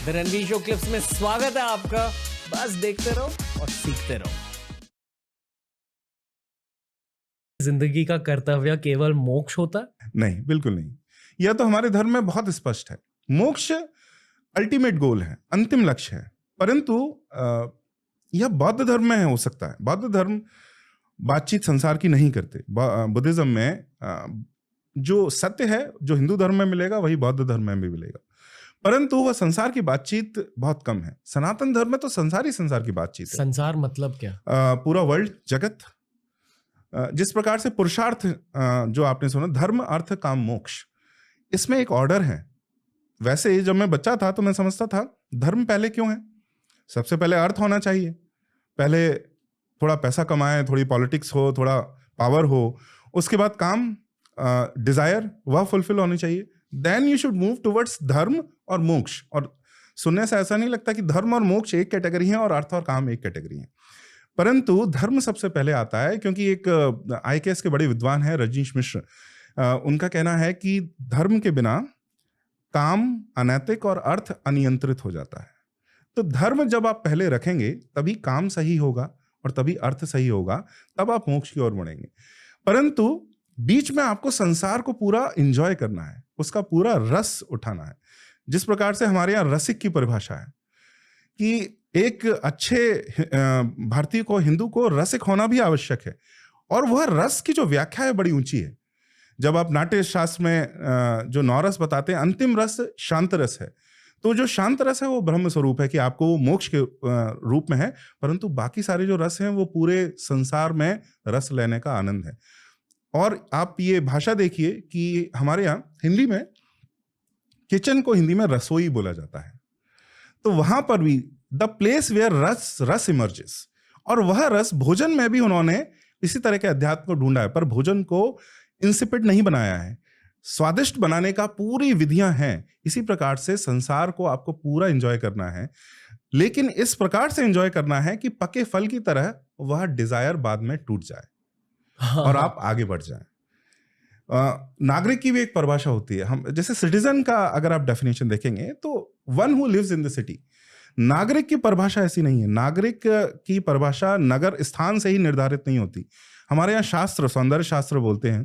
The Ranveer show clips में स्वागत है आपका। बस देखते रहो और सीखते रहो। जिंदगी का कर्तव्य केवल मोक्ष होता है? नहीं, बिल्कुल नहीं। यह तो हमारे धर्म में बहुत स्पष्ट है। मोक्ष अल्टीमेट गोल है, अंतिम लक्ष्य है। परंतु यह बौद्ध धर्म में हो सकता है। बौद्ध धर्म बातचीत संसार की नहीं करते। बुद्धिज्म में जो सत्य है, जो हिंदू धर्म में मिलेगा वही बौद्ध धर्म में भी मिलेगा, परंतु वह संसार की बातचीत बहुत कम है। सनातन धर्म में तो संसार की बातचीत है। संसार मतलब क्या? पूरा वर्ल्ड, जगत। जिस प्रकार से पुरुषार्थ जो आपने सुना, धर्म अर्थ काम मोक्ष, इसमें एक ऑर्डर है। वैसे जब मैं बच्चा था तो मैं समझता था धर्म पहले क्यों है। सबसे पहले अर्थ होना चाहिए, पहले थोड़ा पैसा कमाए, थोड़ी पॉलिटिक्स हो, थोड़ा पावर हो, उसके बाद काम, डिजायर वह फुलफिल होनी चाहिए। Then you should move towards dharma और मोक्ष। और सुनने से ऐसा नहीं लगता कि धर्म और मोक्ष एक कैटेगरी है और अर्थ और काम एक कैटेगरी है, परंतु धर्म सबसे पहले आता है। क्योंकि एक IKS के बड़े विद्वान हैं रजनीश मिश्र, उनका कहना है कि धर्म के बिना काम अनैतिक और अर्थ अनियंत्रित हो जाता है। तो धर्म जब आप पहले रखेंगे तभी काम सही होगा और तभी अर्थ सही होगा, तब आप मोक्ष की ओर बढ़ेंगे। परंतु बीच में आपको संसार को पूरा एंजॉय करना है, उसका पूरा रस उठाना है। जिस प्रकार से हमारे यहाँ रसिक की परिभाषा है कि एक अच्छे भारतीय को, हिंदू को रसिक होना भी आवश्यक है, और वह रस की जो व्याख्या है बड़ी ऊंची है। जब आप नाट्य शास्त्र में जो 9 रस बताते हैं, अंतिम रस शांत रस है। तो जो शांत रस है वो ब्रह्म स्वरूप है कि आपको मोक्ष के रूप में है, परंतु बाकी सारे जो रस हैं वो पूरे संसार में रस लेने का आनंद है। और आप ये भाषा देखिए कि हमारे यहाँ हिंदी में किचन को हिंदी में रसोई बोला जाता है। तो वहां पर भी द प्लेस वेयर रस इमर्जेस, और वह रस भोजन में भी उन्होंने इसी तरह के अध्यात्म को ढूंढा है, पर भोजन को इंसिपिड नहीं बनाया है। स्वादिष्ट बनाने का पूरी विधियां हैं। इसी प्रकार से संसार को आपको पूरा एंजॉय करना है, लेकिन इस प्रकार से एंजॉय करना है कि पके फल की तरह वह डिजायर बाद में टूट जाए और आप आगे बढ़ जाएं। नागरिक की भी एक परिभाषा होती है। हम जैसे सिटीजन का अगर आप डेफिनेशन देखेंगे तो one who lives in the city. नागरिक की परिभाषा ऐसी नहीं है। नागरिक की परिभाषा नगर स्थान से ही निर्धारित नहीं होती। हमारे यहाँ शास्त्र, सौंदर्य शास्त्र बोलते हैं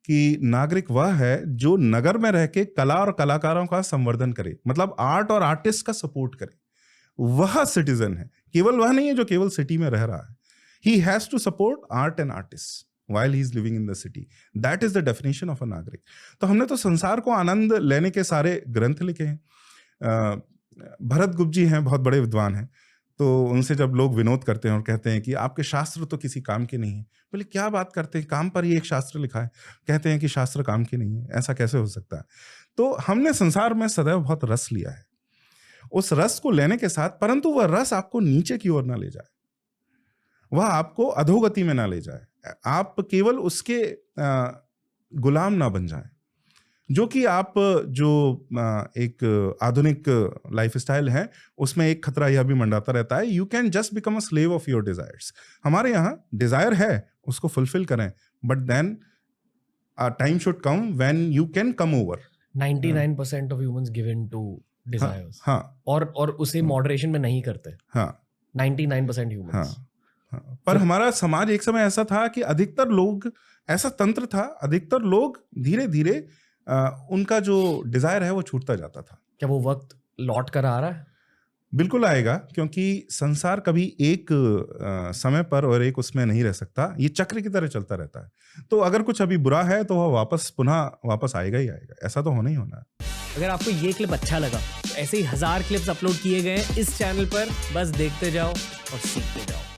कि नागरिक वह है जो नगर में रह के कला और कलाकारों का संवर्धन करे, मतलब आर्ट और आर्टिस्ट का सपोर्ट करे, वह सिटीजन है। केवल वह नहीं है जो केवल सिटी में रह रहा है। He has to support art and artists while he is living in the city. That is the definition of a नागरिक। तो हमने तो संसार को आनंद लेने के सारे ग्रंथ लिखे हैं। भरत गुप्त जी हैं, बहुत बड़े विद्वान हैं। तो उनसे जब लोग विनोद करते हैं और कहते हैं कि आपके शास्त्र तो किसी काम के नहीं है, बोले क्या बात करते हैं, काम पर ही एक शास्त्र लिखा है, कहते हैं कि शास्त्र काम के नहीं है, ऐसा कैसे हो सकता है। तो हमने संसार में सदैव बहुत रस लिया है। उस रस को लेने के साथ, परंतु वह रस आपको नीचे की ओर ना ले जाए, वह आपको अधोगति में ना ले जाए, आप केवल उसके गुलाम ना बन जाएं। जो कि आप जो एक आधुनिक लाइफस्टाइल है उसमें एक खतरा यह भी मंडराता रहता है, you can just become a slave of your desires. हमारे यहाँ डिजायर है, उसको फुलफिल करें, but then time should come when you can come over. 99% of humans give in to desires. हाँ, और उसे मॉडरेशन में नहीं करते। हाँ, 99% ह्यूमंस। हाँ। पर हमारा समाज एक समय ऐसा था कि अधिकतर लोग, ऐसा तंत्र था, अधिकतर लोग धीरे धीरे उनका जो डिजायर है वो छूटता जाता था। क्या वो वक्त लौट कर आ रहा है? बिल्कुल आएगा, क्योंकि संसार कभी एक समय पर और एक उसमें नहीं रह सकता, ये चक्र की तरह चलता रहता है। तो अगर कुछ अभी बुरा है तो वह पुनः वापस आएगा ही आएगा, ऐसा तो होना ही होना है। अगर आपको ये क्लिप अच्छा लगा तो ऐसे ही 1000 क्लिप्स अपलोड किए गए हैं इस चैनल पर। बस देखते जाओ और सीखते जाओ।